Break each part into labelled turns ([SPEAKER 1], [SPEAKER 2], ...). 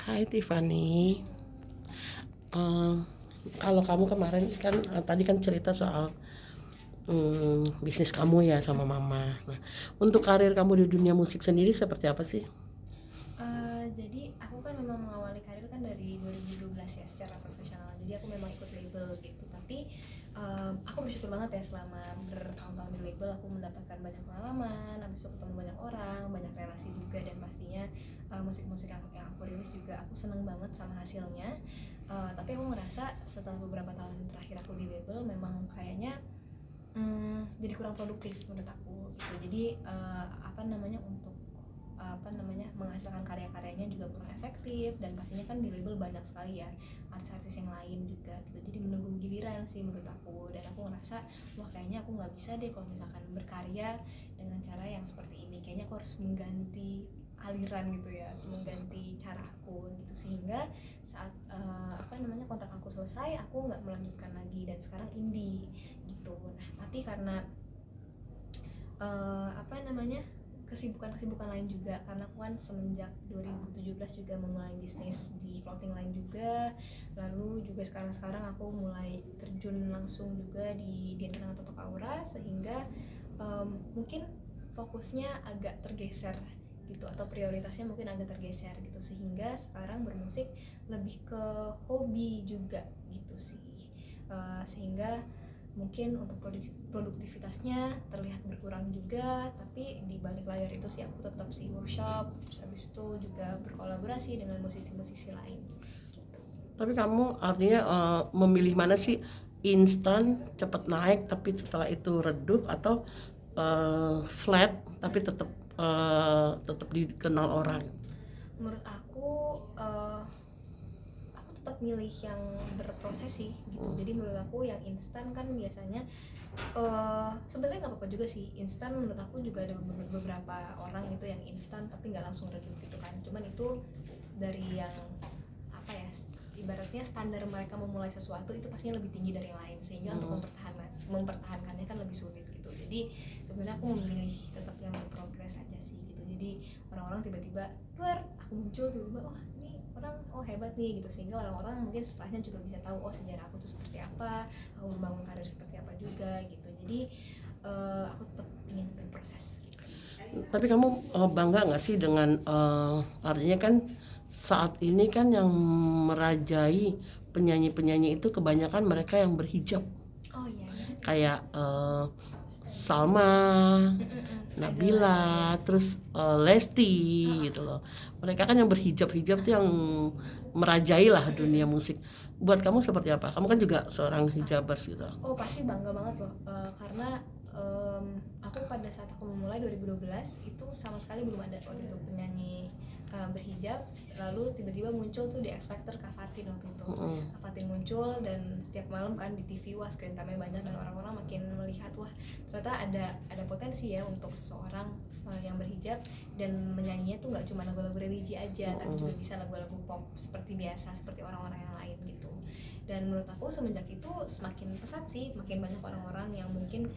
[SPEAKER 1] Hai Tiffany. Eh, Kalau kamu kemarin kan tadi kan cerita soal bisnis kamu ya sama mama. Nah, untuk karir kamu di dunia musik sendiri seperti apa sih?
[SPEAKER 2] Jadi aku kan memang mengawali karir kan dari 2012 ya secara profesional. Jadi aku memang ikut label gitu. Tapi aku bersyukur banget ya selama bertahun-tahun di label aku mendapatkan banyak pengalaman, habis itu ketemu banyak orang, banyak relasi juga dan pastinya musik-musik yang aku rilis juga aku seneng banget sama hasilnya. Tapi aku ngerasa setelah beberapa tahun terakhir aku di label memang kayaknya jadi kurang produktif menurut aku gitu. Jadi untuk menghasilkan karya-karyanya juga kurang efektif dan pastinya kan di label banyak sekali ya artis-artis yang lain juga gitu. Jadi menunggu giliran sih menurut aku, dan aku ngerasa wah kayaknya aku nggak bisa deh kalau misalkan berkarya dengan cara yang seperti ini. Kayaknya aku harus mengganti aliran gitu ya, atau mengganti cara aku gitu, sehingga saat kontrak aku selesai aku nggak melanjutkan lagi dan sekarang indie gitu. Nah tapi karena eh, apa namanya kesibukan-kesibukan lain juga, karena aku kan semenjak 2017 juga memulai bisnis di clothing line juga, lalu juga sekarang aku mulai terjun langsung juga di Dian Kenang atau Tok Aura, sehingga mungkin fokusnya agak tergeser gitu, atau prioritasnya mungkin agak tergeser gitu, sehingga sekarang bermusik lebih ke hobi juga gitu sih. Sehingga mungkin untuk produktivitasnya terlihat berkurang juga, tapi di balik layar itu sih aku tetap sih workshop, terus habis itu juga berkolaborasi dengan musisi-musisi lain gitu.
[SPEAKER 1] Tapi kamu artinya memilih mana sih? Instan, cepat naik tapi setelah itu redup, atau flat tapi tetap dikenal orang?
[SPEAKER 2] Menurut aku tetap milih yang berproses sih gitu. Jadi menurut aku yang instan kan biasanya sebenarnya nggak apa-apa juga sih instan. Menurut aku juga ada beberapa orang gitu yang instan tapi nggak langsung redup gitu kan, cuman itu dari yang apa ya, ibaratnya standar mereka memulai sesuatu itu pastinya lebih tinggi dari yang lain, sehingga untuk mempertahankannya kan lebih sulit gitu. Jadi sebenarnya aku memilih tetap yang berprogres aja sih gitu. Jadi orang-orang tiba-tiba luar aku muncul tiba-tiba, oh ini orang oh hebat nih gitu, sehingga orang-orang mungkin setelahnya juga bisa tahu oh sejarah aku tuh seperti apa, aku membangun karir seperti apa juga gitu. Jadi aku tetap ingin berproses gitu.
[SPEAKER 1] Tapi kamu bangga nggak sih dengan artinya kan saat ini kan yang merajai penyanyi-penyanyi itu kebanyakan mereka yang berhijab,
[SPEAKER 2] Oh iya ya.
[SPEAKER 1] kayak Salma,
[SPEAKER 2] Idola gitu ya.
[SPEAKER 1] Nabila, terus Lesti gitu loh. Mereka kan yang berhijab-hijab tuh yang merajai lah dunia musik. Buat kamu seperti apa? Kamu kan juga seorang hijabers gitu.
[SPEAKER 2] Oh pasti bangga banget loh, karena aku pada saat aku memulai 2012 itu sama sekali belum ada waktu itu penyanyi berhijab. Lalu tiba-tiba muncul tuh di X Factor Kak Fatin waktu itu. Kak Fatin muncul dan setiap malam kan di TV wah screen time-nya banyak, dan orang-orang makin melihat wah ternyata ada potensi ya untuk seseorang yang berhijab dan menyanyinya tuh nggak cuma lagu-lagu religi aja, tapi juga bisa lagu-lagu pop seperti biasa seperti orang-orang yang lain gitu. Dan menurut aku semenjak itu semakin pesat sih, makin banyak orang-orang yang mungkin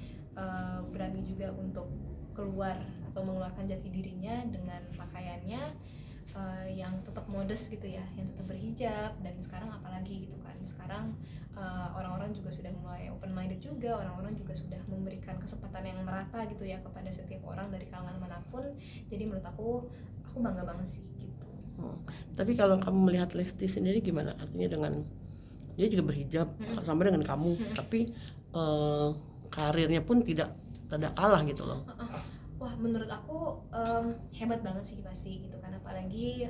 [SPEAKER 2] berani juga untuk keluar atau mengeluarkan jati dirinya dengan pakaiannya yang tetap modest gitu ya, yang tetap berhijab. Dan sekarang apalagi gitu kan, sekarang orang-orang juga sudah mulai open minded juga, orang-orang juga sudah memberikan kesempatan yang merata gitu ya kepada setiap orang dari kalangan manapun. Jadi menurut aku bangga banget sih gitu.
[SPEAKER 1] Tapi kalau kamu melihat Lesti sendiri gimana? Artinya dengan dia juga berhijab sama dengan kamu, tapi eh, karirnya pun tidak kalah gitu loh.
[SPEAKER 2] Wah menurut aku hebat banget sih pasti gitu kan, apalagi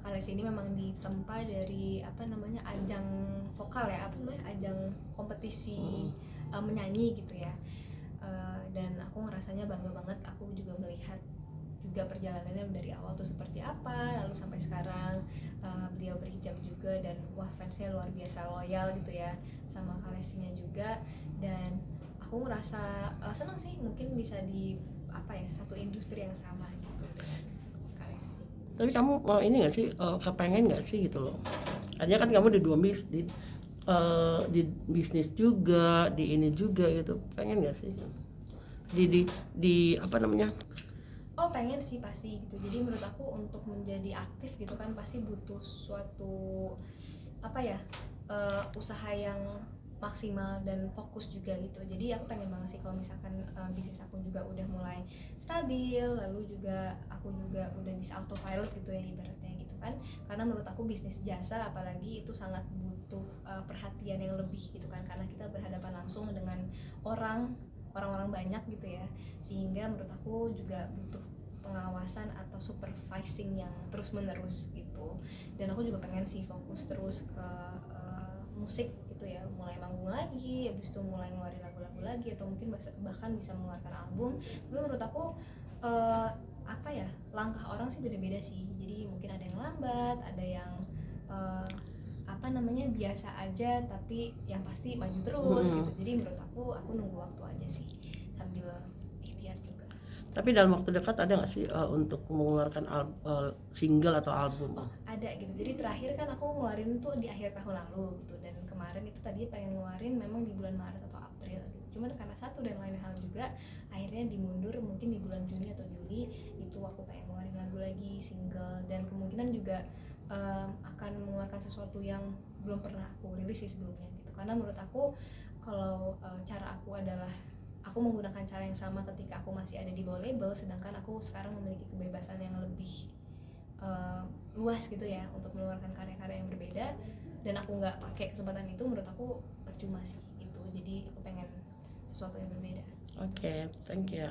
[SPEAKER 2] Kales ini memang ditempa dari ajang vokal ya, ajang kompetisi menyanyi gitu ya. Dan aku ngerasanya bangga banget, aku juga melihat juga perjalanannya dari awal tuh seperti apa, lalu sampai sekarang beliau berhijab juga, dan wah fansnya luar biasa loyal gitu ya sama Kalesinya juga. Dan aku ngerasa senang sih mungkin bisa di satu industri yang sama gitu dengan Kalesti.
[SPEAKER 1] Tapi kamu ini nggak sih, kepengen nggak sih gitu loh? Artinya kan kamu di dua di bisnis juga, di ini juga gitu. Pengen nggak sih? Di apa namanya?
[SPEAKER 2] Oh pengen sih pasti gitu. Jadi menurut aku untuk menjadi aktif gitu kan pasti butuh suatu apa ya, usaha yang maksimal dan fokus juga gitu. Jadi aku pengen banget sih kalau misalkan bisnis aku juga udah mulai stabil, lalu juga aku juga udah bisa autopilot gitu ya ibaratnya gitu kan. Karena menurut aku bisnis jasa apalagi itu sangat butuh perhatian yang lebih gitu kan, karena kita berhadapan langsung dengan orang-orang banyak gitu ya, sehingga menurut aku juga butuh pengawasan atau supervising yang terus menerus gitu. Dan aku juga pengen sih fokus terus ke musik gitu ya, mulai manggung lagi, habis itu mulai ngeluarin lagu-lagu lagi, atau mungkin bahkan bisa mengeluarkan album. Tapi menurut aku apa ya, langkah orang sih beda-beda sih, jadi mungkin ada yang lambat, ada yang eh, apa namanya biasa aja, tapi yang pasti maju terus gitu. Jadi menurut aku nunggu waktu aja sih sambil ikhtiar juga.
[SPEAKER 1] Tapi dalam waktu dekat ada nggak sih untuk mengeluarkan single atau album?
[SPEAKER 2] Oh ada gitu, jadi terakhir kan aku ngeluarin tuh di akhir tahun lalu gitu, dan kemarin itu tadi pengen ngeluarin memang di bulan Maret atau April gitu, cuman karena satu dan lain hal juga akhirnya dimundur mungkin di bulan Juni atau Juli. Itu aku pengen ngeluarin lagu lagi single, dan kemungkinan juga akan mengeluarkan sesuatu yang belum pernah aku rilis sih sebelumnya gitu. Karena menurut aku kalau cara aku adalah aku menggunakan cara yang sama ketika aku masih ada di bawah label, sedangkan aku sekarang memiliki kebebasan yang lebih luas gitu ya untuk mengeluarkan karya-karya yang berbeda, dan aku nggak pakai kesempatan itu, menurut aku percuma sih itu. Jadi aku pengen sesuatu yang berbeda.
[SPEAKER 1] Oke, thank you.